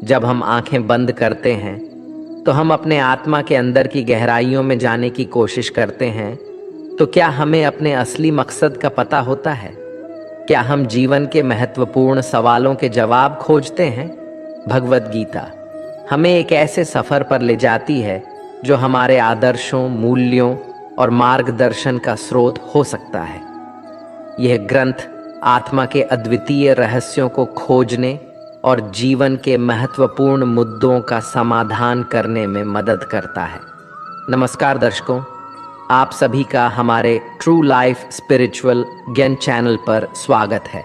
जब हम आंखें बंद करते हैं तो हम अपने आत्मा के अंदर की गहराइयों में जाने की कोशिश करते हैं। तो क्या हमें अपने असली मकसद का पता होता है? क्या हम जीवन के महत्वपूर्ण सवालों के जवाब खोजते हैं? भगवद गीता हमें एक ऐसे सफर पर ले जाती है जो हमारे आदर्शों, मूल्यों और मार्गदर्शन का स्रोत हो सकता है। यह ग्रंथ आत्मा के अद्वितीय रहस्यों को खोजने और जीवन के महत्वपूर्ण मुद्दों का समाधान करने में मदद करता है। नमस्कार दर्शकों, आप सभी का हमारे ट्रू लाइफ स्पिरिचुअल ज्ञान चैनल पर स्वागत है।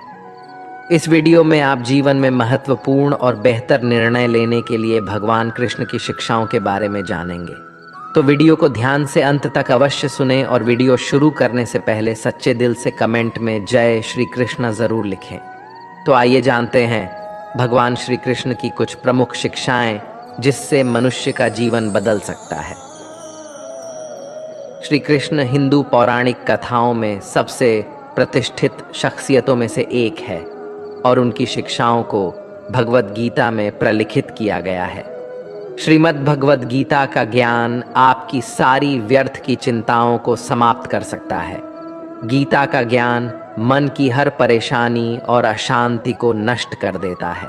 इस वीडियो में आप जीवन में महत्वपूर्ण और बेहतर निर्णय लेने के लिए भगवान कृष्ण की शिक्षाओं के बारे में जानेंगे। तो वीडियो को ध्यान से अंत तक अवश्य सुनें और वीडियो शुरू करने से पहले सच्चे दिल से कमेंट में जय श्री कृष्ण जरूर लिखें। तो आइए जानते हैं भगवान श्री कृष्ण की कुछ प्रमुख शिक्षाएं जिससे मनुष्य का जीवन बदल सकता है। श्री कृष्ण हिंदू पौराणिक कथाओं में सबसे प्रतिष्ठित शख्सियतों में से एक है और उनकी शिक्षाओं को भगवद गीता में प्रलिखित किया गया है। श्रीमद् भगवद गीता का ज्ञान आपकी सारी व्यर्थ की चिंताओं को समाप्त कर सकता है। गीता का ज्ञान मन की हर परेशानी और अशांति को नष्ट कर देता है।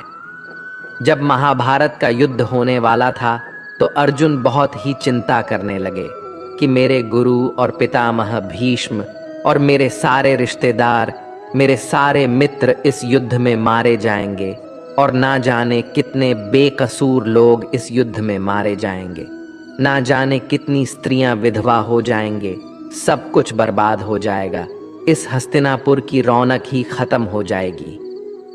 जब महाभारत का युद्ध होने वाला था तो अर्जुन बहुत ही चिंता करने लगे कि मेरे गुरु और पितामह भीष्म और मेरे सारे रिश्तेदार, मेरे सारे मित्र इस युद्ध में मारे जाएंगे और ना जाने कितने बेकसूर लोग इस युद्ध में मारे जाएंगे, ना जाने कितनी स्त्रियां विधवा हो जाएंगे, सब कुछ बर्बाद हो जाएगा, इस हस्तिनापुर की रौनक ही खत्म हो जाएगी।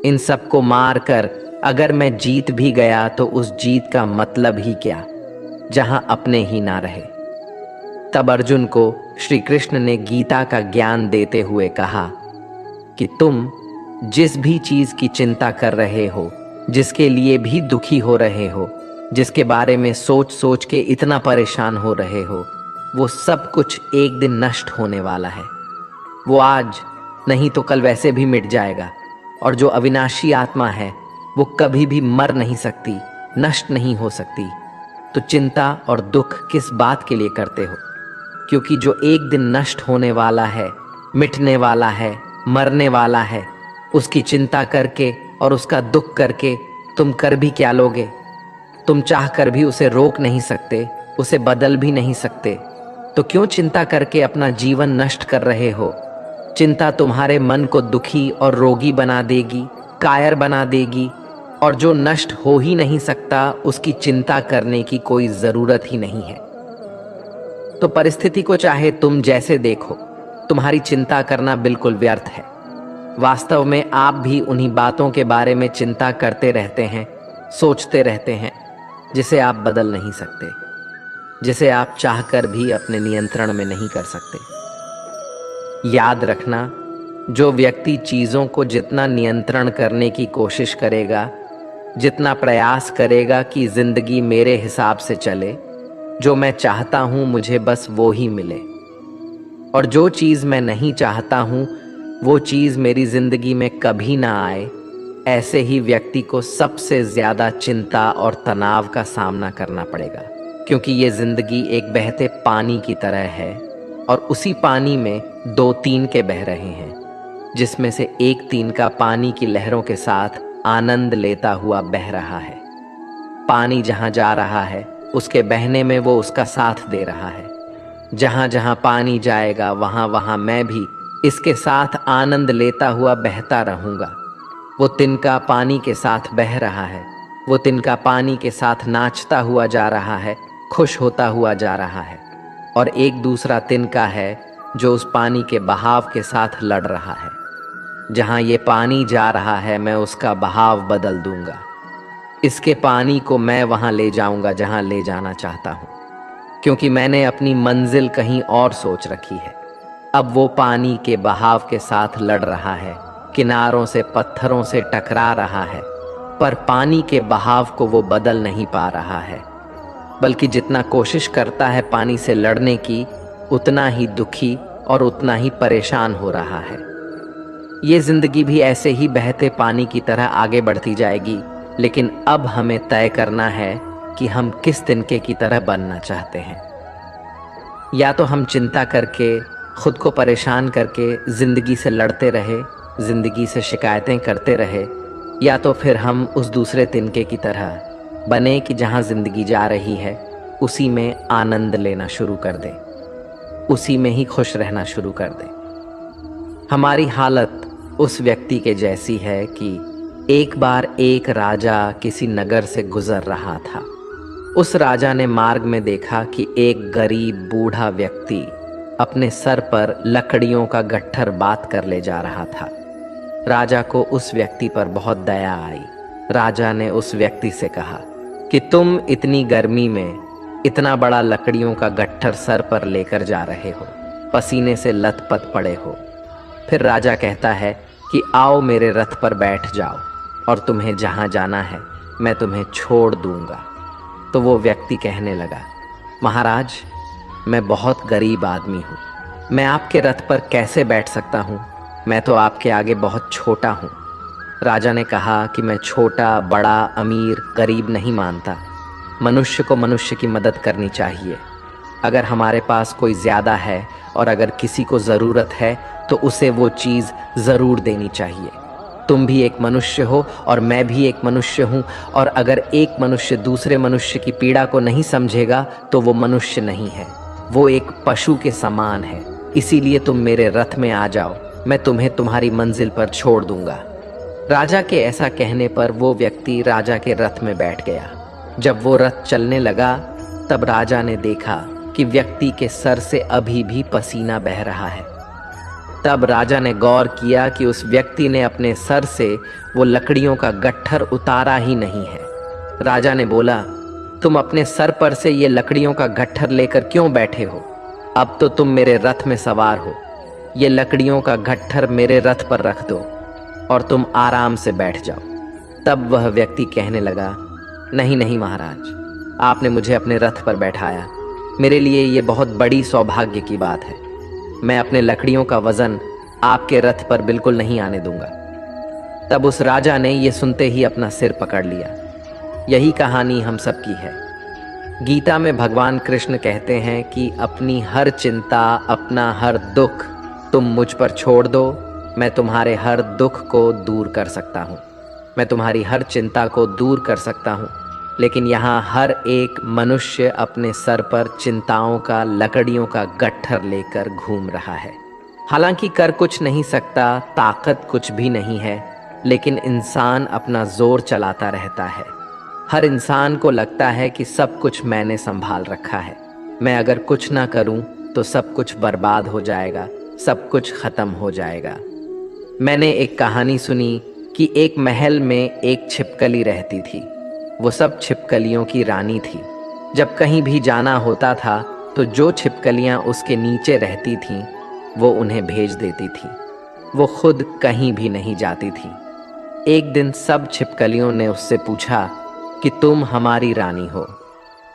इन सबको मारकर अगर मैं जीत भी गया तो उस जीत का मतलब ही क्या, जहां अपने ही ना रहे। तब अर्जुन को श्री कृष्ण ने गीता का ज्ञान देते हुए कहा कि तुम जिस भी चीज की चिंता कर रहे हो, जिसके लिए भी दुखी हो रहे हो, जिसके बारे में सोच सोच के इतना परेशान हो रहे हो, वो सब कुछ एक दिन नष्ट होने वाला है। वो आज नहीं तो कल वैसे भी मिट जाएगा। और जो अविनाशी आत्मा है वो कभी भी मर नहीं सकती, नष्ट नहीं हो सकती। तो चिंता और दुख किस बात के लिए करते हो? क्योंकि जो एक दिन नष्ट होने वाला है, मिटने वाला है, मरने वाला है, उसकी चिंता करके और उसका दुख करके तुम कर भी क्या लोगे? तुम चाह कर भी उसे रोक नहीं सकते, उसे बदल भी नहीं सकते। तो क्यों चिंता करके अपना जीवन नष्ट कर रहे हो? चिंता तुम्हारे मन को दुखी और रोगी बना देगी, कायर बना देगी, और जो नष्ट हो ही नहीं सकता उसकी चिंता करने की कोई जरूरत ही नहीं है। तो परिस्थिति को चाहे तुम जैसे देखो, तुम्हारी चिंता करना बिल्कुल व्यर्थ है। वास्तव में आप भी उन्हीं बातों के बारे में चिंता करते रहते हैं, सोचते रहते हैं, जिसे आप बदल नहीं सकते, जिसे आप चाहकर भी अपने नियंत्रण में नहीं कर सकते। याद रखना, जो व्यक्ति चीज़ों को जितना नियंत्रण करने की कोशिश करेगा, जितना प्रयास करेगा कि जिंदगी मेरे हिसाब से चले, जो मैं चाहता हूँ मुझे बस वो ही मिले, और जो चीज़ मैं नहीं चाहता हूँ वो चीज़ मेरी जिंदगी में कभी ना आए, ऐसे ही व्यक्ति को सबसे ज़्यादा चिंता और तनाव का सामना करना पड़ेगा। क्योंकि ये जिंदगी एक बहते पानी की तरह है और उसी पानी में दो तिनके बह रहे हैं, जिसमें से एक तिनका पानी की लहरों के साथ आनंद लेता हुआ बह रहा है। पानी जहाँ जा रहा है उसके बहने में वो उसका साथ दे रहा है। जहाँ जहाँ पानी जाएगा वहाँ वहाँ मैं भी इसके साथ आनंद लेता हुआ बहता रहूँगा। वो तिनका पानी के साथ बह रहा है, वो तिनका पानी के साथ नाचता हुआ जा रहा है, खुश होता हुआ जा रहा है। और एक दूसरा तिनका है जो उस पानी के बहाव के साथ लड़ रहा है। जहाँ ये पानी जा रहा है मैं उसका बहाव बदल दूंगा, इसके पानी को मैं वहाँ ले जाऊंगा जहाँ ले जाना चाहता हूँ, क्योंकि मैंने अपनी मंजिल कहीं और सोच रखी है। अब वो पानी के बहाव के साथ लड़ रहा है, किनारों से पत्थरों से टकरा रहा है, पर पानी के बहाव को वो बदल नहीं पा रहा है, बल्कि जितना कोशिश करता है पानी से लड़ने की, उतना ही दुखी और उतना ही परेशान हो रहा है। ये जिंदगी भी ऐसे ही बहते पानी की तरह आगे बढ़ती जाएगी लेकिन अब हमें तय करना है कि हम किस तिनके की तरह बनना चाहते हैं। या तो हम चिंता करके, खुद को परेशान करके जिंदगी से लड़ते रहे, जिंदगी से शिकायतें करते रहे, या तो फिर हम उस दूसरे तिनके की तरह बने कि जहाँ जिंदगी जा रही है उसी में आनंद लेना शुरू कर दें, उसी में ही खुश रहना शुरू कर दें। हमारी हालत उस व्यक्ति के जैसी है कि एक बार एक राजा किसी नगर से गुजर रहा था। उस राजा ने मार्ग में देखा कि एक गरीब बूढ़ा व्यक्ति अपने सर पर लकड़ियों का गट्ठर बात कर ले जा रहा था। राजा को उस व्यक्ति पर बहुत दया आई। राजा ने उस व्यक्ति से कहा कि तुम इतनी गर्मी में इतना बड़ा लकड़ियों का गट्ठर सर पर लेकर जा रहे हो, पसीने से लथपथ पड़े हो। फिर राजा कहता है कि आओ मेरे रथ पर बैठ जाओ और तुम्हें जहाँ जाना है मैं तुम्हें छोड़ दूंगा। तो वो व्यक्ति कहने लगा, महाराज मैं बहुत गरीब आदमी हूँ, मैं आपके रथ पर कैसे बैठ सकता हूँ, मैं तो आपके आगे बहुत छोटा हूँ। राजा ने कहा कि मैं छोटा, बड़ा, अमीर, गरीब नहीं मानता। मनुष्य को मनुष्य की मदद करनी चाहिए। अगर हमारे पास कोई ज़्यादा है और अगर किसी को ज़रूरत है तो उसे वो चीज़ ज़रूर देनी चाहिए। तुम भी एक मनुष्य हो और मैं भी एक मनुष्य हूँ, और अगर एक मनुष्य दूसरे मनुष्य की पीड़ा को नहीं समझेगा तो वो मनुष्य नहीं है, वो एक पशु के समान है। इसीलिए तुम मेरे रथ में आ जाओ, मैं तुम्हें तुम्हारी मंजिल पर छोड़ दूंगा। राजा के ऐसा कहने पर वो व्यक्ति राजा के रथ में बैठ गया। जब वो रथ चलने लगा तब राजा ने देखा कि व्यक्ति के सर से अभी भी पसीना बह रहा है। तब राजा ने गौर किया कि उस व्यक्ति ने अपने सर से वो लकड़ियों का गट्ठर उतारा ही नहीं है। राजा ने बोला, तुम अपने सर पर से ये लकड़ियों का गट्ठर लेकर क्यों बैठे हो? अब तो तुम मेरे रथ में सवार हो, ये लकड़ियों का गट्ठर मेरे रथ पर रख दो और तुम आराम से बैठ जाओ। तब वह व्यक्ति कहने लगा, नहीं नहीं महाराज, आपने मुझे अपने रथ पर बैठाया, मेरे लिए ये बहुत बड़ी सौभाग्य की बात है। मैं अपने लकड़ियों का वजन आपके रथ पर बिल्कुल नहीं आने दूंगा। तब उस राजा ने ये सुनते ही अपना सिर पकड़ लिया। यही कहानी हम सब की है। गीता में भगवान कृष्ण कहते हैं कि अपनी हर चिंता, अपना हर दुख तुम मुझ पर छोड़ दो, मैं तुम्हारे हर दुख को दूर कर सकता हूँ, मैं तुम्हारी हर चिंता को दूर कर सकता हूँ। लेकिन यहाँ हर एक मनुष्य अपने सर पर चिंताओं का, लकड़ियों का गट्ठर लेकर घूम रहा है। हालांकि कर कुछ नहीं सकता, ताकत कुछ भी नहीं है, लेकिन इंसान अपना जोर चलाता रहता है। हर इंसान को लगता है कि सब कुछ मैंने संभाल रखा है, मैं अगर कुछ ना करूं तो सब कुछ बर्बाद हो जाएगा, सब कुछ खत्म हो जाएगा। मैंने एक कहानी सुनी कि एक महल में एक छिपकली रहती थी। वो सब छिपकलियों की रानी थी। जब कहीं भी जाना होता था तो जो छिपकलियां उसके नीचे रहती थीं वो उन्हें भेज देती थी, वो खुद कहीं भी नहीं जाती थी। एक दिन सब छिपकलियों ने उससे पूछा कि तुम हमारी रानी हो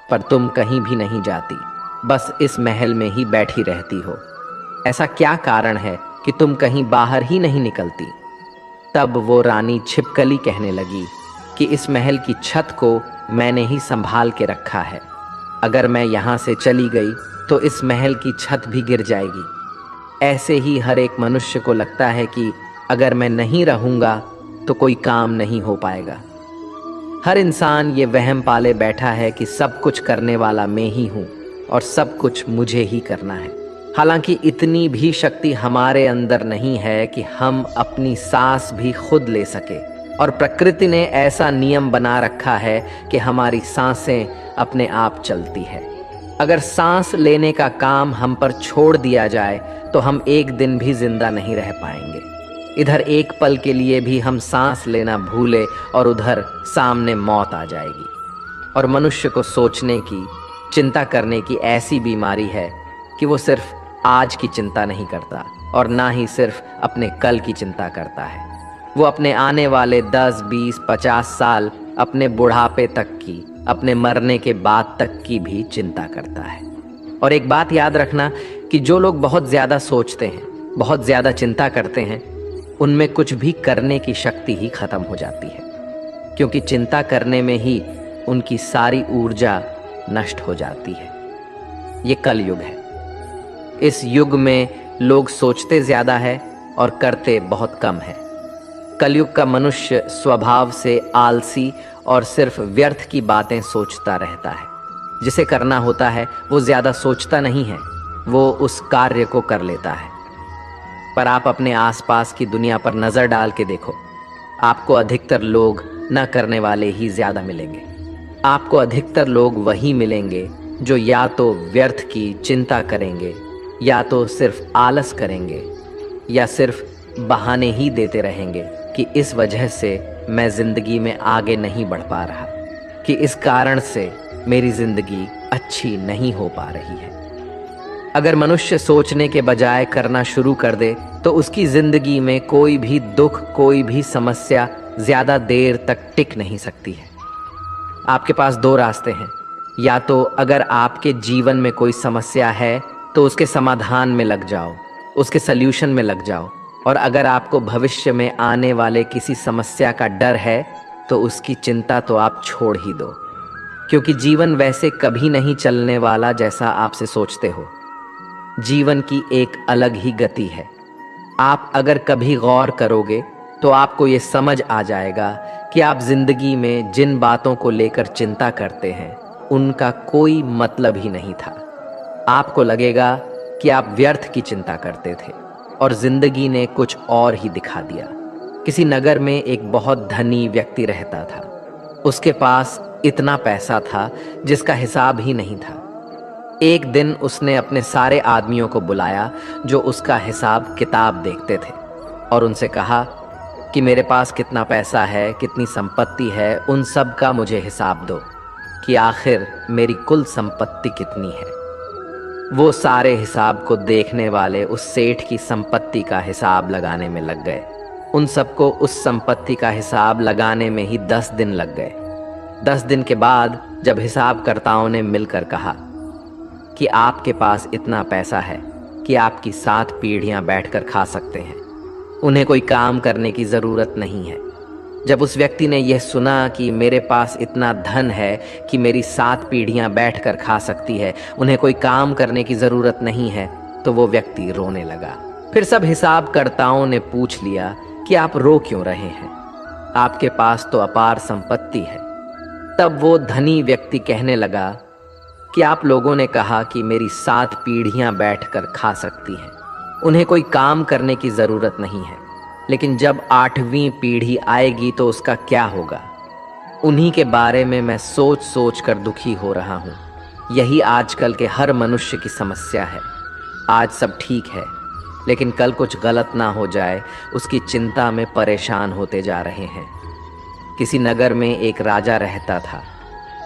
पर तुम कहीं भी नहीं जाती, बस इस महल में ही बैठी रहती हो, ऐसा क्या कारण है कि तुम कहीं बाहर ही नहीं निकलती? तब वो रानी छिपकली कहने लगी कि इस महल की छत को मैंने ही संभाल के रखा है, अगर मैं यहाँ से चली गई तो इस महल की छत भी गिर जाएगी। ऐसे ही हर एक मनुष्य को लगता है कि अगर मैं नहीं रहूँगा तो कोई काम नहीं हो पाएगा। हर इंसान ये वहम पाले बैठा है कि सब कुछ करने वाला मैं ही हूँ और सब कुछ मुझे ही करना है। हालांकि इतनी भी शक्ति हमारे अंदर नहीं है कि हम अपनी सांस भी खुद ले सके, और प्रकृति ने ऐसा नियम बना रखा है कि हमारी सांसें अपने आप चलती है। अगर सांस लेने का काम हम पर छोड़ दिया जाए तो हम एक दिन भी जिंदा नहीं रह पाएंगे। इधर एक पल के लिए भी हम सांस लेना भूले और उधर सामने मौत आ जाएगी। और मनुष्य को सोचने की, चिंता करने की ऐसी बीमारी है कि वो सिर्फ आज की चिंता नहीं करता और ना ही सिर्फ अपने कल की चिंता करता है, वो अपने आने वाले 10, 20, 50 साल, अपने बुढ़ापे तक की, अपने मरने के बाद तक की भी चिंता करता है। और एक बात याद रखना कि जो लोग बहुत ज़्यादा सोचते हैं, बहुत ज़्यादा चिंता करते हैं, उनमें कुछ भी करने की शक्ति ही खत्म हो जाती है, क्योंकि चिंता करने में ही उनकी सारी ऊर्जा नष्ट हो जाती है। ये कलयुग है। इस युग में लोग सोचते ज्यादा है और करते बहुत कम है। कलयुग का मनुष्य स्वभाव से आलसी और सिर्फ व्यर्थ की बातें सोचता रहता है। जिसे करना होता है वो ज्यादा सोचता नहीं है, वो उस कार्य को कर लेता है। पर आप अपने आसपास की दुनिया पर नजर डाल के देखो, आपको अधिकतर लोग न करने वाले ही ज्यादा मिलेंगे। आपको अधिकतर लोग वही मिलेंगे जो या तो व्यर्थ की चिंता करेंगे, या तो सिर्फ आलस करेंगे, या सिर्फ बहाने ही देते रहेंगे कि इस वजह से मैं जिंदगी में आगे नहीं बढ़ पा रहा, कि इस कारण से मेरी जिंदगी अच्छी नहीं हो पा रही है। अगर मनुष्य सोचने के बजाय करना शुरू कर दे तो उसकी जिंदगी में कोई भी दुख, कोई भी समस्या ज्यादा देर तक टिक नहीं सकती है। आपके पास दो रास्ते हैं, या तो अगर आपके जीवन में कोई समस्या है तो उसके समाधान में लग जाओ, उसके सल्यूशन में लग जाओ, और अगर आपको भविष्य में आने वाले किसी समस्या का डर है तो उसकी चिंता तो आप छोड़ ही दो, क्योंकि जीवन वैसे कभी नहीं चलने वाला जैसा आपसे सोचते हो। जीवन की एक अलग ही गति है। आप अगर कभी गौर करोगे तो आपको ये समझ आ जाएगा कि आप जिंदगी में जिन बातों को लेकर चिंता करते हैं उनका कोई मतलब ही नहीं था। आपको लगेगा कि आप व्यर्थ की चिंता करते थे और जिंदगी ने कुछ और ही दिखा दिया। किसी नगर में एक बहुत धनी व्यक्ति रहता था। उसके पास इतना पैसा था जिसका हिसाब ही नहीं था। एक दिन उसने अपने सारे आदमियों को बुलाया जो उसका हिसाब किताब देखते थे, और उनसे कहा कि मेरे पास कितना पैसा है, कितनी संपत्ति है, उन सब का मुझे हिसाब दो कि आखिर मेरी कुल संपत्ति कितनी है। वो सारे हिसाब को देखने वाले उस सेठ की संपत्ति का हिसाब लगाने में लग गए। उन सबको उस संपत्ति का हिसाब लगाने में ही 10 दिन लग गए। 10 दिन के बाद जब हिसाबकर्ताओं ने मिलकर कहा कि आपके पास इतना पैसा है कि आपकी 7 पीढ़ियां बैठकर खा सकते हैं, उन्हें कोई काम करने की ज़रूरत नहीं है। जब उस व्यक्ति ने यह सुना कि मेरे पास इतना धन है कि मेरी 7 पीढ़ियां बैठकर खा सकती है, उन्हें कोई काम करने की ज़रूरत नहीं है, तो वो व्यक्ति रोने लगा। फिर सब हिसाबकर्ताओं ने पूछ लिया कि आप रो क्यों रहे हैं, आपके पास तो अपार संपत्ति है। तब वो धनी व्यक्ति कहने लगा कि आप लोगों ने कहा कि मेरी 7 पीढ़ियां बैठकर खा सकती हैं, उन्हें कोई काम करने की ज़रूरत नहीं है, लेकिन जब 8वीं पीढ़ी आएगी तो उसका क्या होगा? उन्हीं के बारे में मैं सोच सोच कर दुखी हो रहा हूँ। यही आजकल के हर मनुष्य की समस्या है। आज सब ठीक है, लेकिन कल कुछ गलत ना हो जाए, उसकी चिंता में परेशान होते जा रहे हैं। किसी नगर में एक राजा रहता था।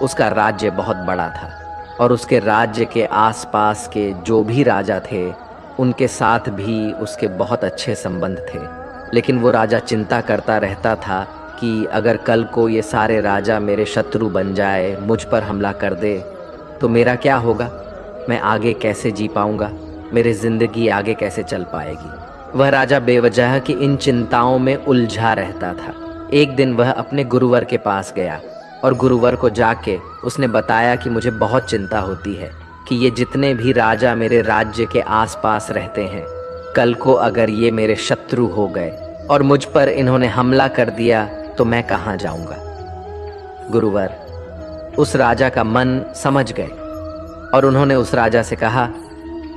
उसका राज्य बहुत बड़ा था और उसके राज्य के आसपास के जो भी राजा थे उनके साथ भी उसके बहुत अच्छे संबंध थे। लेकिन वो राजा चिंता करता रहता था कि अगर कल को ये सारे राजा मेरे शत्रु बन जाए, मुझ पर हमला कर दे, तो मेरा क्या होगा? मैं आगे कैसे जी पाऊंगा? मेरी जिंदगी आगे कैसे चल पाएगी? वह राजा बेवजह की इन चिंताओं में उलझा रहता था। एक दिन वह अपने गुरुवर के पास गया और गुरुवर को जाके उसने बताया कि मुझे बहुत चिंता होती है कि ये जितने भी राजा मेरे राज्य के आसपास रहते हैं, कल को अगर ये मेरे शत्रु हो गए और मुझ पर इन्होंने हमला कर दिया तो मैं कहाँ जाऊंगा? गुरुवर उस राजा का मन समझ गए और उन्होंने उस राजा से कहा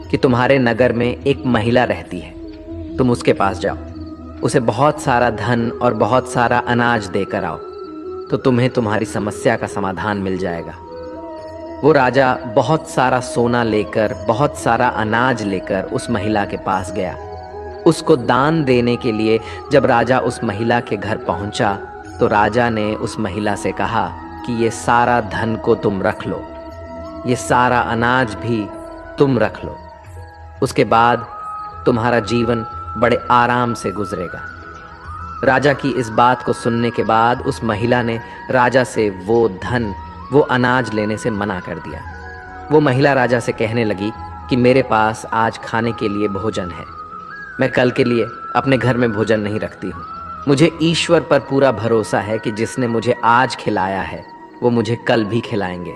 कि तुम्हारे नगर में एक महिला रहती है, तुम उसके पास जाओ, उसे बहुत सारा धन और बहुत सारा अनाज देकर आओ, तो तुम्हें तुम्हारी समस्या का समाधान मिल जाएगा। वो राजा बहुत सारा सोना लेकर, बहुत सारा अनाज लेकर उस महिला के पास गया। उसको दान देने के लिए जब राजा उस महिला के घर पहुंचा तो राजा ने उस महिला से कहा कि ये सारा धन को तुम रख लो, ये सारा अनाज भी तुम रख लो, उसके बाद तुम्हारा जीवन बड़े आराम से गुजरेगा। राजा की इस बात को सुनने के बाद उस महिला ने राजा से वो धन, वो अनाज लेने से मना कर दिया। वो महिला राजा से कहने लगी कि मेरे पास आज खाने के लिए भोजन है, मैं कल के लिए अपने घर में भोजन नहीं रखती हूँ, मुझे ईश्वर पर पूरा भरोसा है कि जिसने मुझे आज खिलाया है वो मुझे कल भी खिलाएंगे,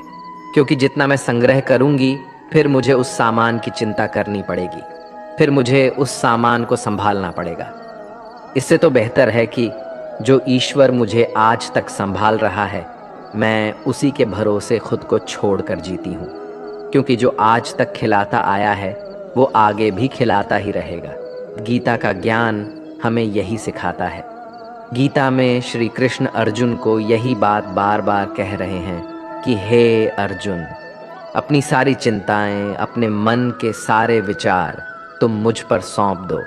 क्योंकि जितना मैं संग्रह करूंगी फिर मुझे उस सामान की चिंता करनी पड़ेगी, फिर मुझे उस सामान को संभालना पड़ेगा। इससे तो बेहतर है कि जो ईश्वर मुझे आज तक संभाल रहा है मैं उसी के भरोसे खुद को छोड़कर जीती हूँ, क्योंकि जो आज तक खिलाता आया है वो आगे भी खिलाता ही रहेगा। गीता का ज्ञान हमें यही सिखाता है। गीता में श्री कृष्ण अर्जुन को यही बात बार बार कह रहे हैं कि हे अर्जुन, अपनी सारी चिंताएं, अपने मन के सारे विचार तुम मुझ पर सौंप दो,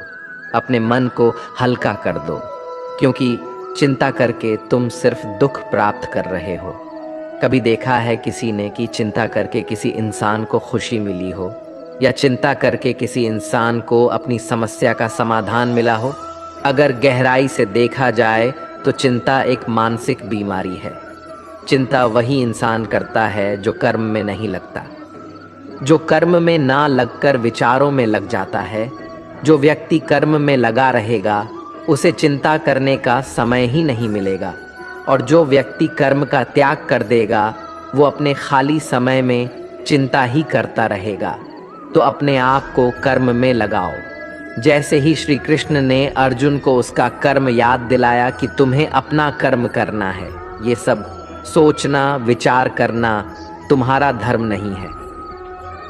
अपने मन को हल्का कर दो, क्योंकि चिंता करके तुम सिर्फ दुख प्राप्त कर रहे हो। कभी देखा है किसी ने कि चिंता करके किसी इंसान को खुशी मिली हो, या चिंता करके किसी इंसान को अपनी समस्या का समाधान मिला हो? अगर गहराई से देखा जाए तो चिंता एक मानसिक बीमारी है। चिंता वही इंसान करता है जो कर्म में नहीं लगता, जो कर्म में ना लगकर विचारों में लग जाता है। जो व्यक्ति कर्म में लगा रहेगा उसे चिंता करने का समय ही नहीं मिलेगा, और जो व्यक्ति कर्म का त्याग कर देगा वो अपने खाली समय में चिंता ही करता रहेगा। तो अपने आप को कर्म में लगाओ। जैसे ही श्री कृष्ण ने अर्जुन को उसका कर्म याद दिलाया कि तुम्हें अपना कर्म करना है, ये सब सोचना विचार करना तुम्हारा धर्म नहीं है।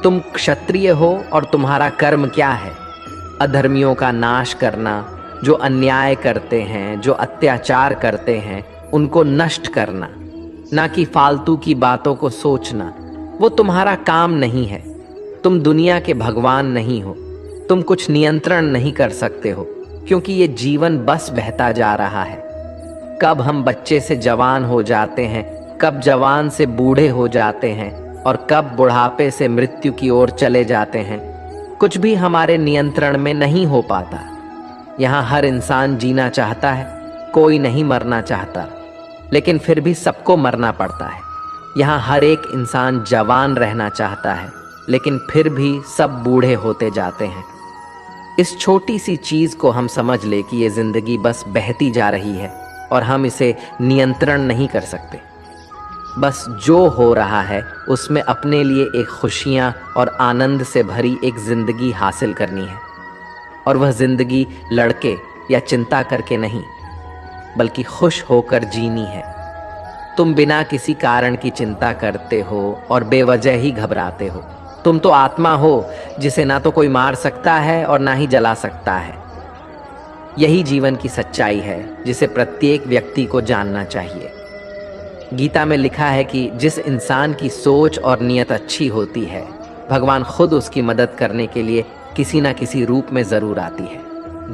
तुम क्षत्रिय हो और तुम्हारा कर्म क्या है? अधर्मियों का नाश करना, जो अन्याय करते हैं, जो अत्याचार करते हैं उनको नष्ट करना, ना कि फालतू की बातों को सोचना। वो तुम्हारा काम नहीं है। तुम दुनिया के भगवान नहीं हो। तुम कुछ नियंत्रण नहीं कर सकते हो, क्योंकि ये जीवन बस बहता जा रहा है। कब हम बच्चे से जवान हो जाते हैं, कब जवान से बूढ़े हो जाते हैं, और कब बुढ़ापे से मृत्यु की ओर चले जाते हैं, कुछ भी हमारे नियंत्रण में नहीं हो पाता। यहाँ हर इंसान जीना चाहता है, कोई नहीं मरना चाहता, लेकिन फिर भी सबको मरना पड़ता है। यहाँ हर एक इंसान जवान रहना चाहता है, लेकिन फिर भी सब बूढ़े होते जाते हैं। इस छोटी सी चीज को हम समझ ले कि ये जिंदगी बस बहती जा रही है और हम इसे नियंत्रण नहीं कर सकते। बस जो हो रहा है उसमें अपने लिए एक खुशियां और आनंद से भरी एक जिंदगी हासिल करनी है, और वह जिंदगी लड़के या चिंता करके नहीं, बल्कि खुश होकर जीनी है। तुम बिना किसी कारण की चिंता करते हो और बेवजह ही घबराते हो। तुम तो आत्मा हो जिसे ना तो कोई मार सकता है और ना ही जला सकता है। यही जीवन की सच्चाई है जिसे प्रत्येक व्यक्ति को जानना चाहिए। गीता में लिखा है कि जिस इंसान की सोच और नियत अच्छी होती है, भगवान खुद उसकी मदद करने के लिए किसी ना किसी रूप में जरूर आती है।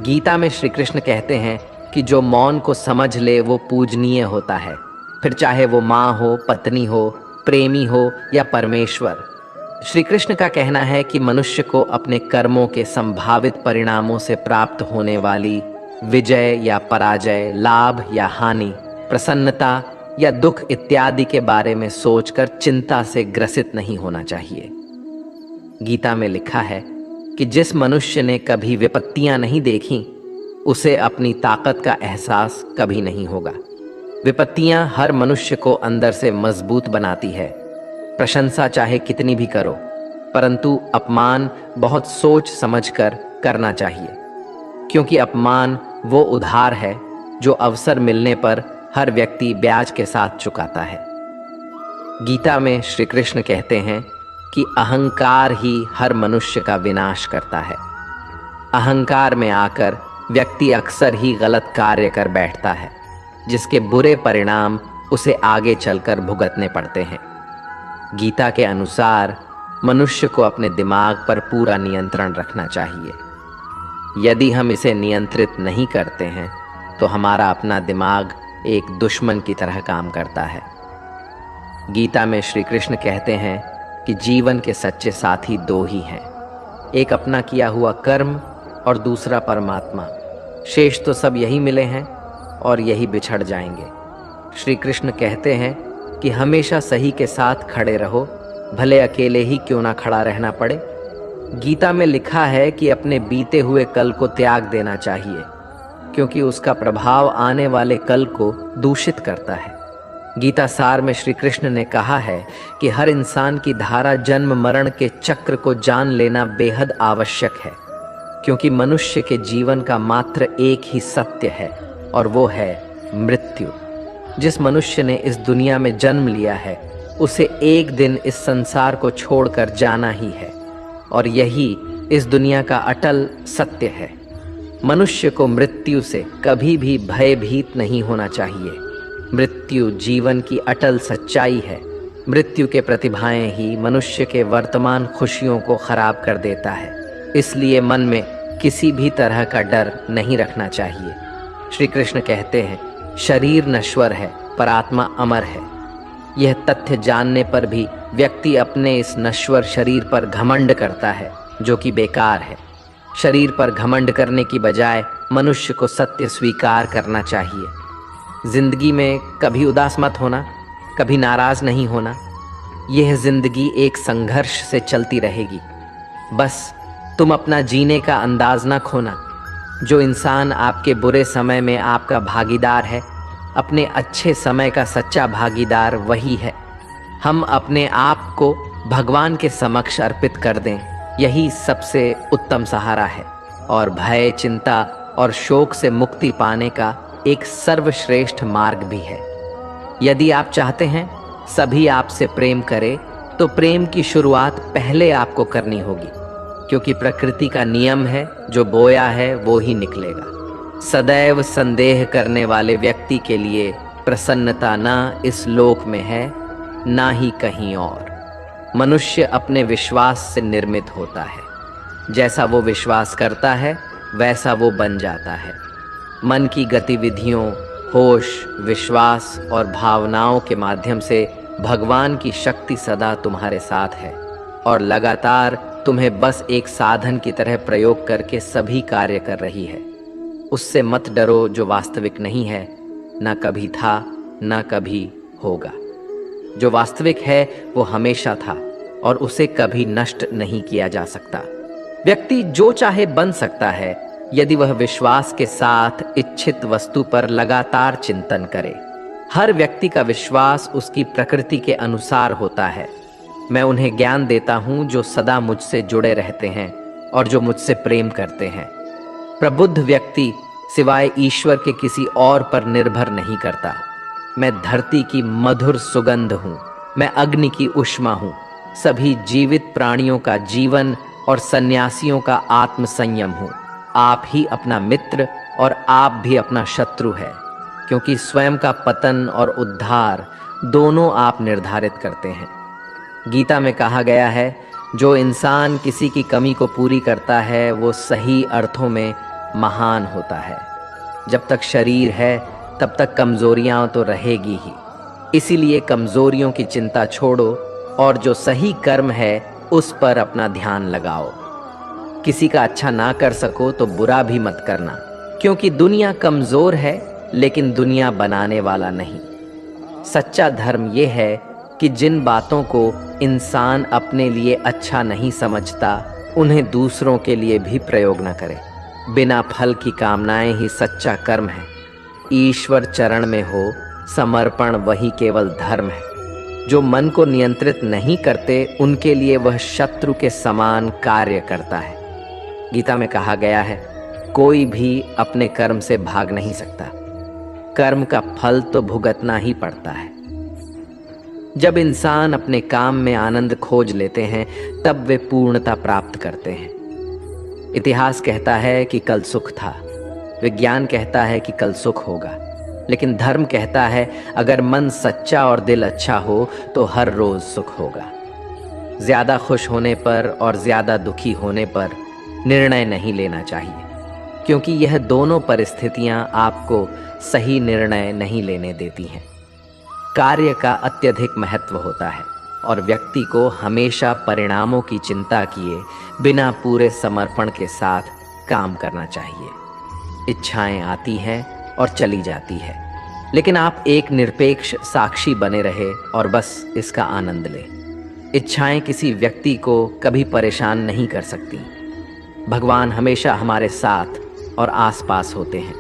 गीता में श्री कृष्ण कहते हैं कि जो मौन को समझ ले वो पूजनीय होता है, फिर चाहे वो माँ हो, पत्नी हो, प्रेमी हो या परमेश्वर। श्री कृष्ण का कहना है कि मनुष्य को अपने कर्मों के संभावित परिणामों से प्राप्त होने वाली विजय या पराजय, लाभ या हानि, प्रसन्नता या दुख इत्यादि के बारे में सोचकर चिंता से ग्रसित नहीं होना चाहिए। गीता में लिखा है कि जिस मनुष्य ने कभी विपत्तियां नहीं देखी उसे अपनी ताकत का एहसास कभी नहीं होगा। विपत्तियां हर मनुष्य को अंदर से मजबूत बनाती है। प्रशंसा चाहे कितनी भी करो, परंतु अपमान बहुत सोच समझकर करना चाहिए, क्योंकि अपमान वो उधार है जो अवसर मिलने पर हर व्यक्ति ब्याज के साथ चुकाता है। गीता में श्री कृष्ण कहते हैं कि अहंकार ही हर मनुष्य का विनाश करता है। अहंकार में आकर व्यक्ति अक्सर ही गलत कार्य कर बैठता है, जिसके बुरे परिणाम उसे आगे चलकर भुगतने पड़ते हैं। गीता के अनुसार मनुष्य को अपने दिमाग पर पूरा नियंत्रण रखना चाहिए। यदि हम इसे नियंत्रित नहीं करते हैं तो हमारा अपना दिमाग एक दुश्मन की तरह काम करता है। गीता में श्री कृष्ण कहते हैं कि जीवन के सच्चे साथी दो ही हैं, एक अपना किया हुआ कर्म और दूसरा परमात्मा। शेष तो सब यही मिले हैं और यही बिछड़ जाएंगे। श्री कृष्ण कहते हैं कि हमेशा सही के साथ खड़े रहो, भले अकेले ही क्यों ना खड़ा रहना पड़े। गीता में लिखा है कि अपने बीते हुए कल को त्याग देना चाहिए। क्योंकि उसका प्रभाव आने वाले कल को दूषित करता है। गीता सार में श्री कृष्ण ने कहा है कि हर इंसान की धारा जन्म मरण के चक्र को जान लेना बेहद आवश्यक है, क्योंकि मनुष्य के जीवन का मात्र एक ही सत्य है और वो है मृत्यु। जिस मनुष्य ने इस दुनिया में जन्म लिया है उसे एक दिन इस संसार को छोड़कर जाना ही है, और यही इस दुनिया का अटल सत्य है। मनुष्य को मृत्यु से कभी भी भयभीत नहीं होना चाहिए। मृत्यु जीवन की अटल सच्चाई है। मृत्यु के प्रतिभाएं ही मनुष्य के वर्तमान खुशियों को खराब कर देता है। इसलिए मन में किसी भी तरह का डर नहीं रखना चाहिए। श्री कृष्ण कहते हैं, शरीर नश्वर है पर आत्मा अमर है। यह तथ्य जानने पर भी व्यक्ति अपने इस नश्वर शरीर पर घमंड करता है, जो कि बेकार है। शरीर पर घमंड करने की बजाय मनुष्य को सत्य स्वीकार करना चाहिए। जिंदगी में कभी उदास मत होना, कभी नाराज नहीं होना। यह जिंदगी एक संघर्ष से चलती रहेगी। बस तुम अपना जीने का अंदाज ना खोना। जो इंसान आपके बुरे समय में आपका भागीदार है, अपने अच्छे समय का सच्चा भागीदार वही है। हम अपने आप को भगवान के समक्ष अर्पित कर दें, यही सबसे उत्तम सहारा है और भय, चिंता और शोक से मुक्ति पाने का एक सर्वश्रेष्ठ मार्ग भी है। यदि आप चाहते हैं सभी आपसे प्रेम करें, तो प्रेम की शुरुआत पहले आपको करनी होगी, क्योंकि प्रकृति का नियम है, जो बोया है वो ही निकलेगा। सदैव संदेह करने वाले व्यक्ति के लिए प्रसन्नता ना इस लोक में है, ना ही कहीं और। मनुष्य अपने विश्वास से निर्मित होता है। जैसा वो विश्वास करता है वैसा वो बन जाता है। मन की गतिविधियों, होश, विश्वास और भावनाओं के माध्यम से भगवान की शक्ति सदा तुम्हारे साथ है और लगातार तुम्हें बस एक साधन की तरह प्रयोग करके सभी कार्य कर रही है। उससे मत डरो जो वास्तविक नहीं है, ना कभी था ना कभी होगा। जो वास्तविक है वो हमेशा था और उसे कभी नष्ट नहीं किया जा सकता। व्यक्ति जो चाहे बन सकता है यदि वह विश्वास के साथ इच्छित वस्तु पर लगातार चिंतन करे। हर व्यक्ति का विश्वास उसकी प्रकृति के अनुसार होता है। मैं उन्हें ज्ञान देता हूं जो सदा मुझसे जुड़े रहते हैं और जो मुझसे प्रेम करते हैं। प्रबुद्ध व्यक्ति सिवाय ईश्वर के किसी और पर निर्भर नहीं करता। मैं धरती की मधुर सुगंध हूँ, मैं अग्नि की ऊष्मा हूँ, सभी जीवित प्राणियों का जीवन और सन्यासियों का आत्म संयम हूँ। आप ही अपना मित्र और आप भी अपना शत्रु है, क्योंकि स्वयं का पतन और उद्धार दोनों आप निर्धारित करते हैं। गीता में कहा गया है, जो इंसान किसी की कमी को पूरी करता है वो सही अर्थों में महान होता है। जब तक शरीर है तब तक कमजोरियां तो रहेगी ही, इसीलिए कमजोरियों की चिंता छोड़ो और जो सही कर्म है उस पर अपना ध्यान लगाओ। किसी का अच्छा ना कर सको तो बुरा भी मत करना, क्योंकि दुनिया कमजोर है लेकिन दुनिया बनाने वाला नहीं। सच्चा धर्म यह है कि जिन बातों को इंसान अपने लिए अच्छा नहीं समझता उन्हें दूसरों के लिए भी प्रयोग न करे। बिना फल की कामनाएं ही सच्चा कर्म है। ईश्वर चरण में हो समर्पण वही केवल धर्म है। जो मन को नियंत्रित नहीं करते उनके लिए वह शत्रु के समान कार्य करता है। गीता में कहा गया है, कोई भी अपने कर्म से भाग नहीं सकता। कर्म का फल तो भुगतना ही पड़ता है। जब इंसान अपने काम में आनंद खोज लेते हैं तब वे पूर्णता प्राप्त करते हैं। इतिहास कहता है कि कल सुख था, विज्ञान कहता है कि कल सुख होगा, लेकिन धर्म कहता है अगर मन सच्चा और दिल अच्छा हो तो हर रोज सुख होगा। ज्यादा खुश होने पर और ज्यादा दुखी होने पर निर्णय नहीं लेना चाहिए, क्योंकि यह दोनों परिस्थितियां आपको सही निर्णय नहीं लेने देती हैं। कार्य का अत्यधिक महत्व होता है और व्यक्ति को हमेशा परिणामों की चिंता किए बिना पूरे समर्पण के साथ काम करना चाहिए। इच्छाएं आती हैं और चली जाती है, लेकिन आप एक निरपेक्ष साक्षी बने रहे और बस इसका आनंद लें। इच्छाएं किसी व्यक्ति को कभी परेशान नहीं कर सकती। भगवान हमेशा हमारे साथ और आसपास होते हैं।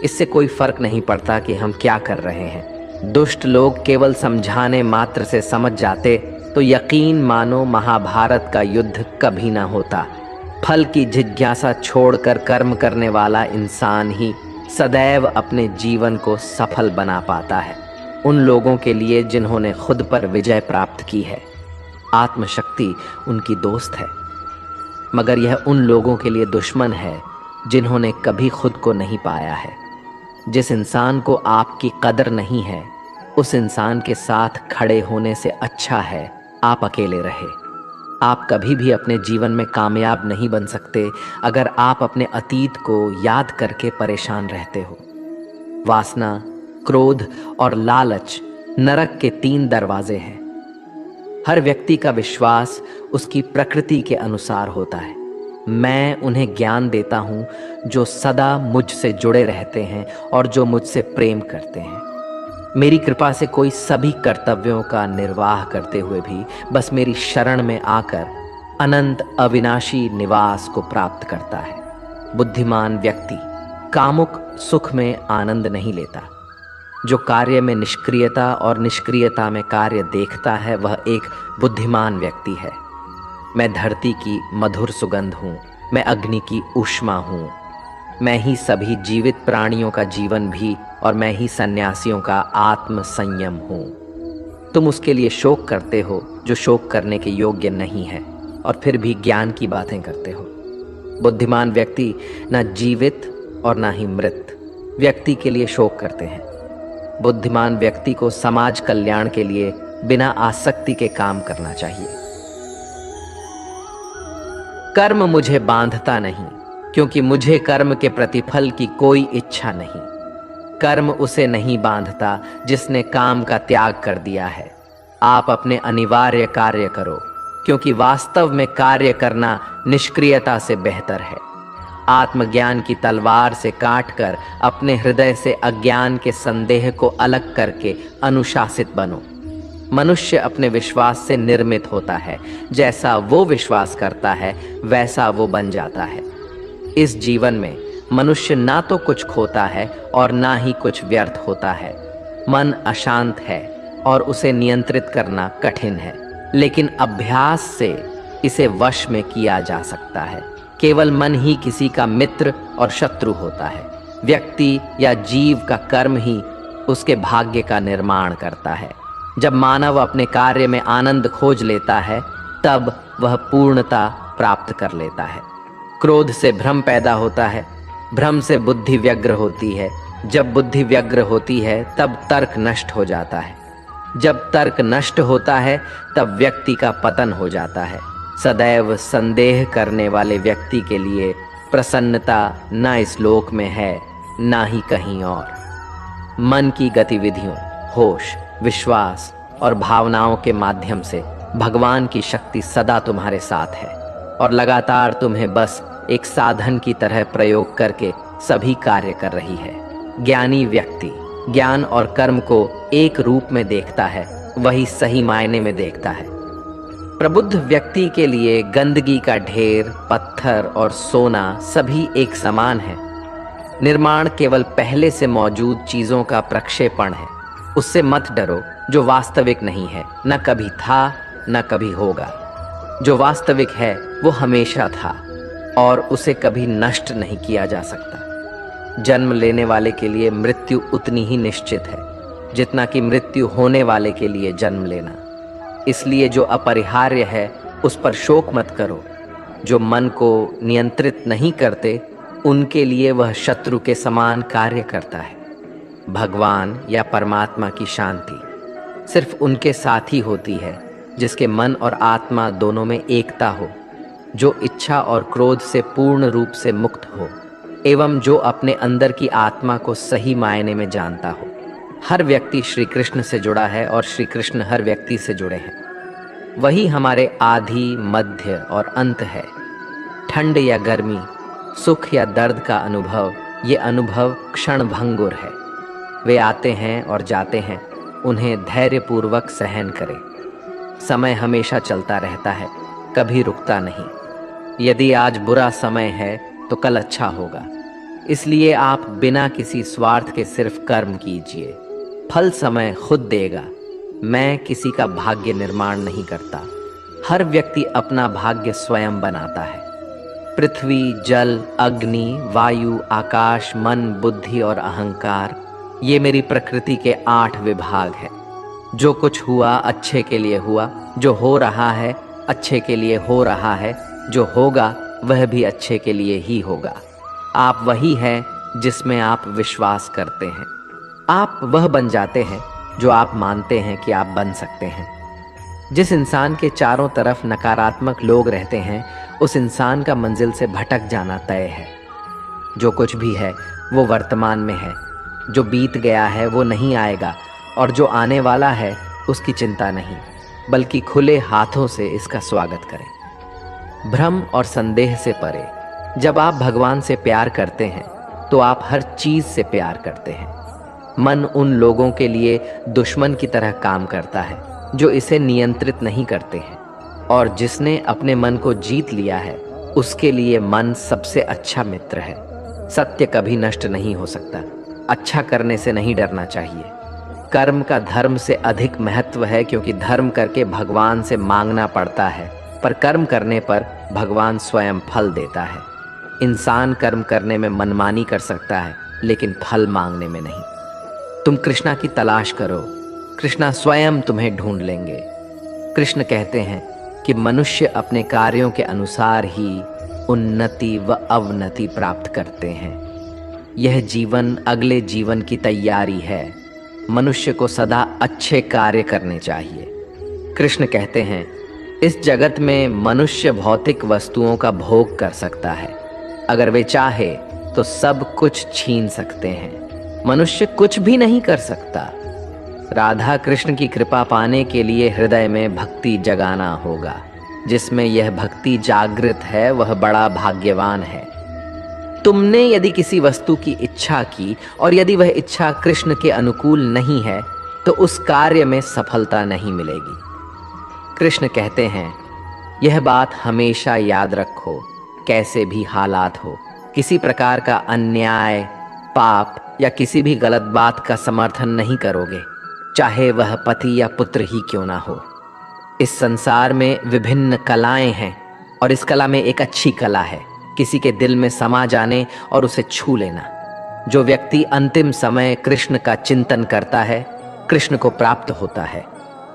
इससे कोई फर्क नहीं पड़ता कि हम क्या कर रहे हैं। दुष्ट लोग केवल समझाने मात्र से समझ जाते तो यकीन मानो महाभारत का युद्ध कभी ना होता। फल की जिज्ञासा छोड़कर कर्म करने वाला इंसान ही सदैव अपने जीवन को सफल बना पाता है। उन लोगों के लिए जिन्होंने खुद पर विजय प्राप्त की है, आत्मशक्ति उनकी दोस्त है, मगर यह उन लोगों के लिए दुश्मन है जिन्होंने कभी खुद को नहीं पाया है। जिस इंसान को आपकी कदर नहीं है, उस इंसान के साथ खड़े होने से अच्छा है आप अकेले रहे। आप कभी भी अपने जीवन में कामयाब नहीं बन सकते अगर आप अपने अतीत को याद करके परेशान रहते हो। वासना, क्रोध और लालच नरक के 3 दरवाजे हैं। हर व्यक्ति का विश्वास उसकी प्रकृति के अनुसार होता है। मैं उन्हें ज्ञान देता हूँ जो सदा मुझसे जुड़े रहते हैं और जो मुझसे प्रेम करते हैं। मेरी कृपा से कोई सभी कर्तव्यों का निर्वाह करते हुए भी बस मेरी शरण में आकर अनंत अविनाशी निवास को प्राप्त करता है। बुद्धिमान व्यक्ति कामुक सुख में आनंद नहीं लेता। जो कार्य में निष्क्रियता और निष्क्रियता में कार्य देखता है वह एक बुद्धिमान व्यक्ति है। मैं धरती की मधुर सुगंध हूँ, मैं अग्नि की ऊष्मा हूँ, मैं ही सभी जीवित प्राणियों का जीवन भी और मैं ही सन्यासियों का आत्म संयम हूँ। तुम उसके लिए शोक करते हो जो शोक करने के योग्य नहीं है और फिर भी ज्ञान की बातें करते हो। बुद्धिमान व्यक्ति न जीवित और न ही मृत व्यक्ति के लिए शोक करते हैं। बुद्धिमान व्यक्ति को समाज कल्याण के लिए बिना आसक्ति के काम करना चाहिए। कर्म मुझे बांधता नहीं, क्योंकि मुझे कर्म के प्रतिफल की कोई इच्छा नहीं। कर्म उसे नहीं बांधता जिसने काम का त्याग कर दिया है। आप अपने अनिवार्य कार्य करो, क्योंकि वास्तव में कार्य करना निष्क्रियता से बेहतर है। आत्मज्ञान की तलवार से काटकर अपने हृदय से अज्ञान के संदेह को अलग करके अनुशासित बनो। मनुष्य अपने विश्वास से निर्मित होता है। जैसा वो विश्वास करता है वैसा वो बन जाता है। इस जीवन में मनुष्य ना तो कुछ खोता है और ना ही कुछ व्यर्थ होता है। मन अशांत है और उसे नियंत्रित करना कठिन है, लेकिन अभ्यास से इसे वश में किया जा सकता है। केवल मन ही किसी का मित्र और शत्रु होता है। व्यक्ति या जीव का कर्म ही उसके भाग्य का निर्माण करता है। जब मानव अपने कार्य में आनंद खोज लेता है तब वह पूर्णता प्राप्त कर लेता है। क्रोध से भ्रम पैदा होता है, भ्रम से बुद्धि व्यग्र होती है। जब बुद्धि व्यग्र होती है तब तर्क नष्ट हो जाता है। जब तर्क नष्ट होता है तब व्यक्ति का पतन हो जाता है। सदैव संदेह करने वाले व्यक्ति के लिए प्रसन्नता न इस लोक में है ना ही कहीं और। मन की गतिविधियों, होश, विश्वास और भावनाओं के माध्यम से भगवान की शक्ति सदा तुम्हारे साथ है और लगातार तुम्हें बस एक साधन की तरह प्रयोग करके सभी कार्य कर रही है। ज्ञानी व्यक्ति ज्ञान और कर्म को एक रूप में देखता है, वही सही मायने में देखता है। प्रबुद्ध व्यक्ति के लिए गंदगी का ढेर, पत्थर और सोना सभी एक समान है। निर्माण केवल पहले से मौजूद चीजों का प्रक्षेपण है। उससे मत डरो जो वास्तविक नहीं है, न कभी था न कभी होगा। जो वास्तविक है वो हमेशा था और उसे कभी नष्ट नहीं किया जा सकता। जन्म लेने वाले के लिए मृत्यु उतनी ही निश्चित है जितना कि मृत्यु होने वाले के लिए जन्म लेना। इसलिए जो अपरिहार्य है उस पर शोक मत करो। जो मन को नियंत्रित नहीं करते उनके लिए वह शत्रु के समान कार्य करता है। भगवान या परमात्मा की शांति सिर्फ उनके साथ ही होती है जिसके मन और आत्मा दोनों में एकता हो, जो इच्छा और क्रोध से पूर्ण रूप से मुक्त हो एवं जो अपने अंदर की आत्मा को सही मायने में जानता हो। हर व्यक्ति श्री कृष्ण से जुड़ा है और श्री कृष्ण हर व्यक्ति से जुड़े हैं। वही हमारे आदि, मध्य और अंत है। ठंड या गर्मी, सुख या दर्द का अनुभव, ये अनुभव क्षण भंगुर है। वे आते हैं और जाते हैं, उन्हें धैर्यपूर्वक सहन करें। समय हमेशा चलता रहता है, कभी रुकता नहीं। यदि आज बुरा समय है तो कल अच्छा होगा। इसलिए आप बिना किसी स्वार्थ के सिर्फ कर्म कीजिए, फल समय खुद देगा। मैं किसी का भाग्य निर्माण नहीं करता, हर व्यक्ति अपना भाग्य स्वयं बनाता है। पृथ्वी, जल, अग्नि, वायु, आकाश, मन, बुद्धि और अहंकार, ये मेरी प्रकृति के 8 विभाग हैं। जो कुछ हुआ अच्छे के लिए हुआ, जो हो रहा है अच्छे के लिए हो रहा है, जो होगा वह भी अच्छे के लिए ही होगा। आप वही हैं जिसमें आप विश्वास करते हैं। आप वह बन जाते हैं जो आप मानते हैं कि आप बन सकते हैं। जिस इंसान के चारों तरफ नकारात्मक लोग रहते हैं, उस इंसान का मंजिल से भटक जाना तय है। जो कुछ भी है वो वर्तमान में है, जो बीत गया है वो नहीं आएगा, और जो आने वाला है उसकी चिंता नहीं, बल्कि खुले हाथों से इसका स्वागत करें। भ्रम और संदेह से परे, जब आप भगवान से प्यार करते हैं तो आप हर चीज से प्यार करते हैं। मन उन लोगों के लिए दुश्मन की तरह काम करता है जो इसे नियंत्रित नहीं करते हैं, और जिसने अपने मन को जीत लिया है उसके लिए मन सबसे अच्छा मित्र है। सत्य कभी नष्ट नहीं हो सकता। अच्छा करने से नहीं डरना चाहिए। कर्म का धर्म से अधिक महत्व है, क्योंकि धर्म करके भगवान से मांगना पड़ता है, पर कर्म करने पर भगवान स्वयं फल देता है। इंसान कर्म करने में मनमानी कर सकता है, लेकिन फल मांगने में नहीं। तुम कृष्णा की तलाश करो, कृष्णा स्वयं तुम्हें ढूंढ लेंगे। कृष्ण कहते हैं कि मनुष्य अपने कार्यों के अनुसार ही उन्नति व अवनति प्राप्त करते हैं। यह जीवन अगले जीवन की तैयारी है। मनुष्य को सदा अच्छे कार्य करने चाहिए। कृष्ण कहते हैं, इस जगत में मनुष्य भौतिक वस्तुओं का भोग कर सकता है। अगर वे चाहे तो सब कुछ छीन सकते हैं, मनुष्य कुछ भी नहीं कर सकता। राधा कृष्ण की कृपा पाने के लिए हृदय में भक्ति जगाना होगा। जिसमें यह भक्ति जागृत है वह बड़ा भाग्यवान है। तुमने यदि किसी वस्तु की इच्छा की और यदि वह इच्छा कृष्ण के अनुकूल नहीं है तो उस कार्य में सफलता नहीं मिलेगी। कृष्ण कहते हैं, यह बात हमेशा याद रखो, कैसे भी हालात हो, किसी प्रकार का अन्याय, पाप या किसी भी गलत बात का समर्थन नहीं करोगे, चाहे वह पति या पुत्र ही क्यों ना हो। इस संसार में विभिन्न कलाएं हैं और इस कला में एक अच्छी कला है, किसी के दिल में समा जाने और उसे छू लेना। जो व्यक्ति अंतिम समय कृष्ण का चिंतन करता है, कृष्ण को प्राप्त होता है।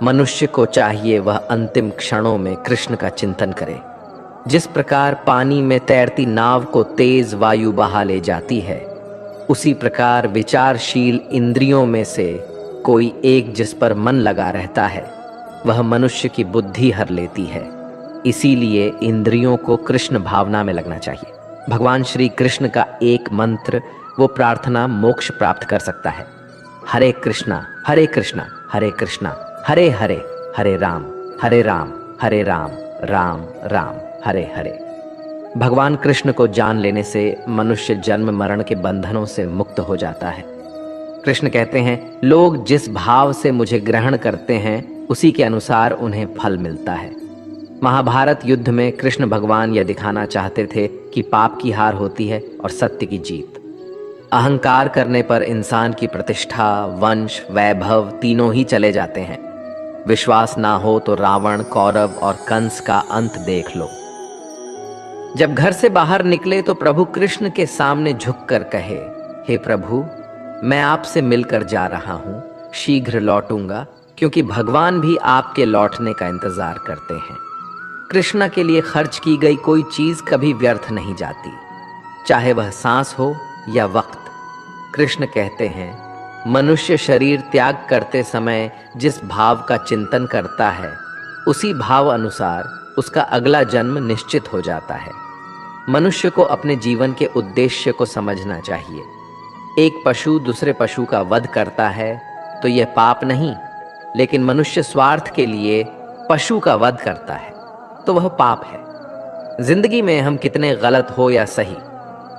मनुष्य को चाहिए वह अंतिम क्षणों में कृष्ण का चिंतन करे। जिस प्रकार पानी में तैरती नाव को तेज वायु बहा ले जाती है, उसी प्रकार विचारशील इंद्रियों में से कोई एक जिस पर मन लगा रहता है वह मनुष्य की बुद्धि हर लेती है। इसीलिए इंद्रियों को कृष्ण भावना में लगना चाहिए। भगवान श्री कृष्ण का एक मंत्र, वो प्रार्थना मोक्ष प्राप्त कर सकता है। हरे कृष्णा हरे कृष्णा हरे कृष्णा हरे हरे हरे राम हरे राम हरे राम राम राम हरे हरे। भगवान कृष्ण को जान लेने से मनुष्य जन्म मरण के बंधनों से मुक्त हो जाता है। कृष्ण कहते हैं, लोग जिस भाव से मुझे ग्रहण करते हैं उसी के अनुसार उन्हें फल मिलता है। महाभारत युद्ध में कृष्ण भगवान यह दिखाना चाहते थे कि पाप की हार होती है और सत्य की जीत। अहंकार करने पर इंसान की प्रतिष्ठा, वंश, वैभव तीनों ही चले जाते हैं। विश्वास ना हो तो रावण, कौरव और कंस का अंत देख लो। जब घर से बाहर निकले तो प्रभु कृष्ण के सामने झुककर कहे, हे प्रभु, मैं आपसे मिलकर जा रहा हूं, शीघ्र लौटूंगा, क्योंकि भगवान भी आपके लौटने का इंतजार करते हैं। कृष्ण के लिए खर्च की गई कोई चीज कभी व्यर्थ नहीं जाती, चाहे वह सांस हो या वक्त। कृष्ण कहते हैं, मनुष्य शरीर त्याग करते समय जिस भाव का चिंतन करता है उसी भाव अनुसार उसका अगला जन्म निश्चित हो जाता है। मनुष्य को अपने जीवन के उद्देश्य को समझना चाहिए। एक पशु दूसरे पशु का वध करता है तो यह पाप नहीं, लेकिन मनुष्य स्वार्थ के लिए पशु का वध करता है तो वह पाप है। जिंदगी में हम कितने गलत हो या सही,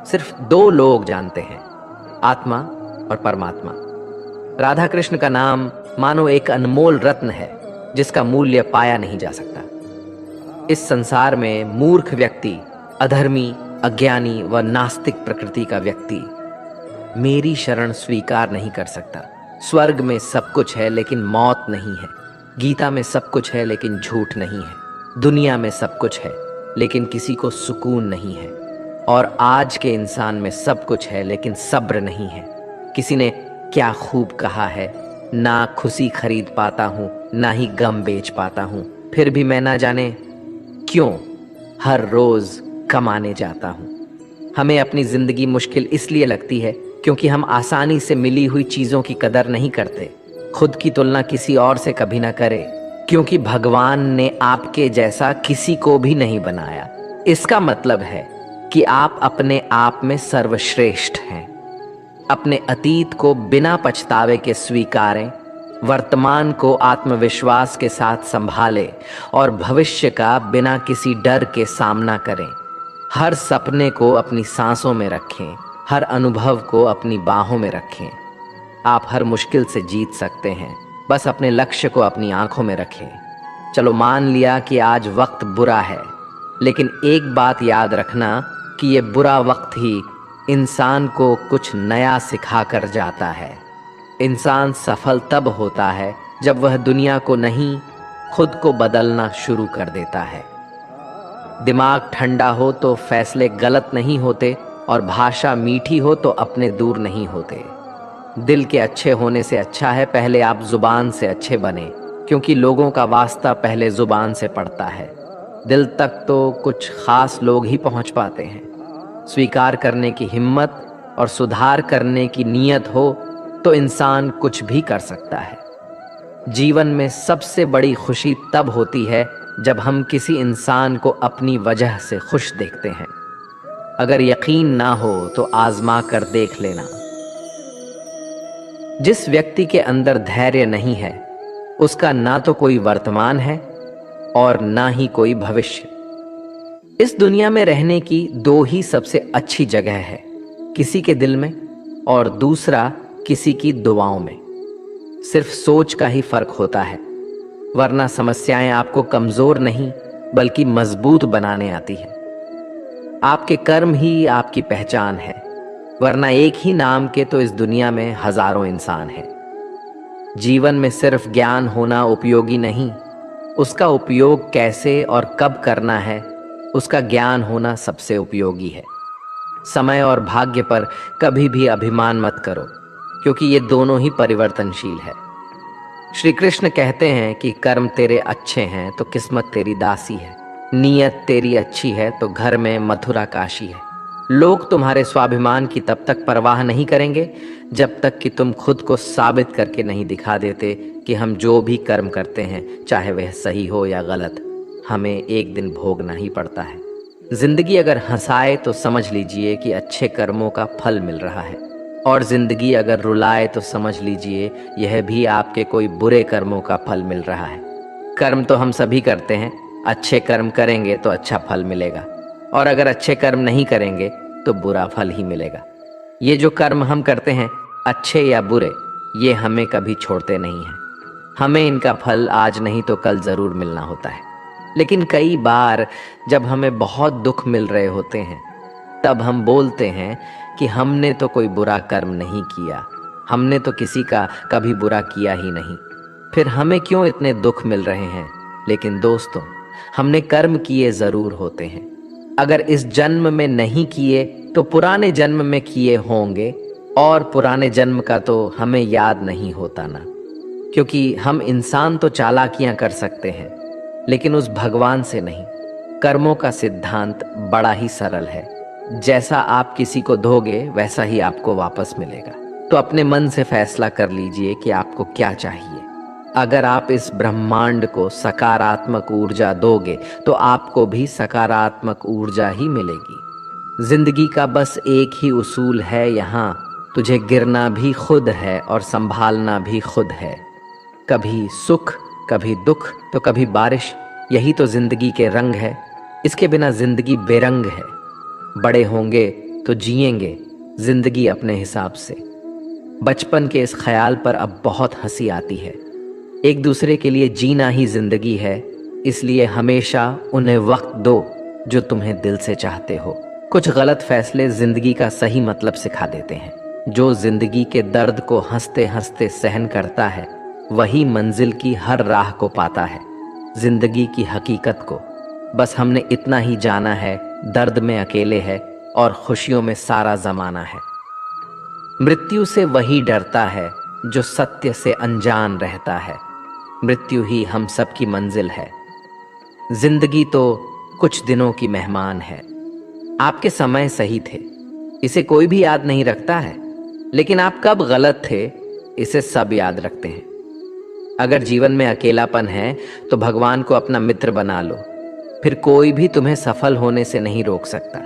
सिर्फ 2 लोग जानते हैं, आत्मा और परमात्मा। राधा कृष्ण का नाम मानो एक अनमोल रत्न है जिसका मूल्य पाया नहीं जा सकता। इस संसार में मूर्ख व्यक्ति, अधर्मी, अज्ञानी व नास्तिक प्रकृति का व्यक्ति मेरी शरण स्वीकार नहीं कर सकता। स्वर्ग में सब कुछ है लेकिन मौत नहीं है, गीता में सब कुछ है लेकिन झूठ नहीं है, दुनिया में सब कुछ है लेकिन किसी को सुकून नहीं है, और आज के इंसान में सब कुछ है लेकिन सब्र नहीं है। किसी ने क्या खूब कहा है, ना खुशी खरीद पाता हूँ ना ही गम बेच पाता हूँ, फिर भी मैं ना जाने क्यों हर रोज कमाने जाता हूँ। हमें अपनी जिंदगी मुश्किल इसलिए लगती है क्योंकि हम आसानी से मिली हुई चीजों की कदर नहीं करते। खुद की तुलना किसी और से कभी ना करें, क्योंकि भगवान ने आपके जैसा किसी को भी नहीं बनाया। इसका मतलब है कि आप अपने आप में सर्वश्रेष्ठ हैं। अपने अतीत को बिना पछतावे के स्वीकारें, वर्तमान को आत्मविश्वास के साथ संभालें और भविष्य का बिना किसी डर के सामना करें। हर सपने को अपनी सांसों में रखें, हर अनुभव को अपनी बाहों में रखें। आप हर मुश्किल से जीत सकते हैं, बस अपने लक्ष्य को अपनी आंखों में रखें। चलो मान लिया कि आज वक्त बुरा है, लेकिन एक बात याद रखना कि ये बुरा वक्त ही इंसान को कुछ नया सिखा कर जाता है। इंसान सफल तब होता है जब वह दुनिया को नहीं, खुद को बदलना शुरू कर देता है। दिमाग ठंडा हो तो फैसले गलत नहीं होते, और भाषा मीठी हो तो अपने दूर नहीं होते। दिल के अच्छे होने से अच्छा है पहले आप जुबान से अच्छे बने, क्योंकि लोगों का वास्ता पहले जुबान से पड़ता है। दिल तक तो कुछ खास लोग ही पहुंच पाते हैं। स्वीकार करने की हिम्मत और सुधार करने की नीयत हो तो इंसान कुछ भी कर सकता है। जीवन में सबसे बड़ी खुशी तब होती है जब हम किसी इंसान को अपनी वजह से खुश देखते हैं। अगर यकीन ना हो तो आजमा कर देख लेना। जिस व्यक्ति के अंदर धैर्य नहीं है, उसका ना तो कोई वर्तमान है और ना ही कोई भविष्य। इस दुनिया में रहने की दो ही सबसे अच्छी जगह है, किसी के दिल में और दूसरा किसी की दुआओं में। सिर्फ सोच का ही फर्क होता है, वरना समस्याएं आपको कमजोर नहीं बल्कि मजबूत बनाने आती है। आपके कर्म ही आपकी पहचान है, वरना एक ही नाम के तो इस दुनिया में हजारों इंसान हैं। जीवन में सिर्फ ज्ञान होना उपयोगी नहीं, उसका उपयोग कैसे और कब करना है, उसका ज्ञान होना सबसे उपयोगी है। समय और भाग्य पर कभी भी अभिमान मत करो, क्योंकि ये दोनों ही परिवर्तनशील है। श्री कृष्ण कहते हैं कि कर्म तेरे अच्छे हैं तो किस्मत तेरी दासी है, नीयत तेरी अच्छी है तो घर में मथुरा काशी है। लोग तुम्हारे स्वाभिमान की तब तक परवाह नहीं करेंगे जब तक कि तुम खुद को साबित करके नहीं दिखा देते कि हम जो भी कर्म करते हैं, चाहे वह सही हो या गलत, हमें एक दिन भोगना ही पड़ता है। जिंदगी अगर हंसाए तो समझ लीजिए कि अच्छे कर्मों का फल मिल रहा है, और जिंदगी अगर रुलाए तो समझ लीजिए यह भी आपके कोई बुरे कर्मों का फल मिल रहा है। कर्म तो हम सभी करते हैं, अच्छे कर्म करेंगे तो अच्छा फल मिलेगा, और अगर अच्छे कर्म नहीं करेंगे तो बुरा फल ही मिलेगा। ये जो कर्म हम करते हैं, अच्छे या बुरे, ये हमें कभी छोड़ते नहीं हैं। हमें इनका फल आज नहीं तो कल जरूर मिलना होता है। लेकिन कई बार जब हमें बहुत दुख मिल रहे होते हैं, तब हम बोलते हैं कि हमने तो कोई बुरा कर्म नहीं किया, हमने तो किसी का कभी बुरा किया ही नहीं, फिर हमें क्यों इतने दुख मिल रहे हैं। लेकिन दोस्तों, हमने कर्म किए जरूर होते हैं। अगर इस जन्म में नहीं किए तो पुराने जन्म में किए होंगे, और पुराने जन्म का तो हमें याद नहीं होता ना, क्योंकि हम इंसान तो चालाकियां कर सकते हैं लेकिन उस भगवान से नहीं। कर्मों का सिद्धांत बड़ा ही सरल है, जैसा आप किसी को दोगे वैसा ही आपको वापस मिलेगा। तो अपने मन से फैसला कर लीजिए कि आपको क्या चाहिए। अगर आप इस ब्रह्मांड को सकारात्मक ऊर्जा दोगे तो आपको भी सकारात्मक ऊर्जा ही मिलेगी। जिंदगी का बस एक ही उसूल है यहाँ, तुझे गिरना भी खुद है और संभालना भी खुद है। कभी सुख, कभी दुख, तो कभी बारिश, यही तो जिंदगी के रंग है। इसके बिना जिंदगी बेरंग है। बड़े होंगे तो जिएंगे जिंदगी अपने हिसाब से। बचपन के इस ख्याल पर अब बहुत हंसी आती है। एक दूसरे के लिए जीना ही जिंदगी है, इसलिए हमेशा उन्हें वक्त दो जो तुम्हें दिल से चाहते हो। कुछ गलत फैसले जिंदगी का सही मतलब सिखा देते हैं। जो जिंदगी के दर्द को हंसते हंसते सहन करता है वही मंजिल की हर राह को पाता है। जिंदगी की हकीकत को बस हमने इतना ही जाना है, दर्द में अकेले है और खुशियों में सारा जमाना है। मृत्यु से वही डरता है जो सत्य से अनजान रहता है। मृत्यु ही हम सब की मंजिल है। जिंदगी तो कुछ दिनों की मेहमान है। आपके समय सही थे, इसे कोई भी याद नहीं रखता है, लेकिन आप कब गलत थे इसे सब याद रखते हैं। अगर जीवन में अकेलापन है तो भगवान को अपना मित्र बना लो, फिर कोई भी तुम्हें सफल होने से नहीं रोक सकता।